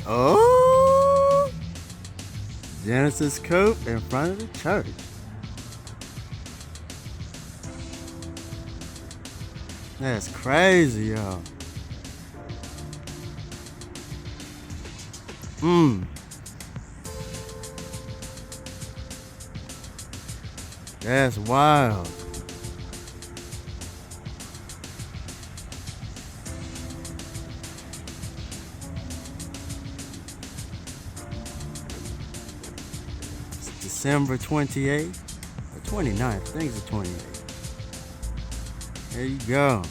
Oh, Genesis Coupe in front of the church. That's crazy, y'all. That's wild. It's December 28th or 29th. I think it's the 28th. There you go.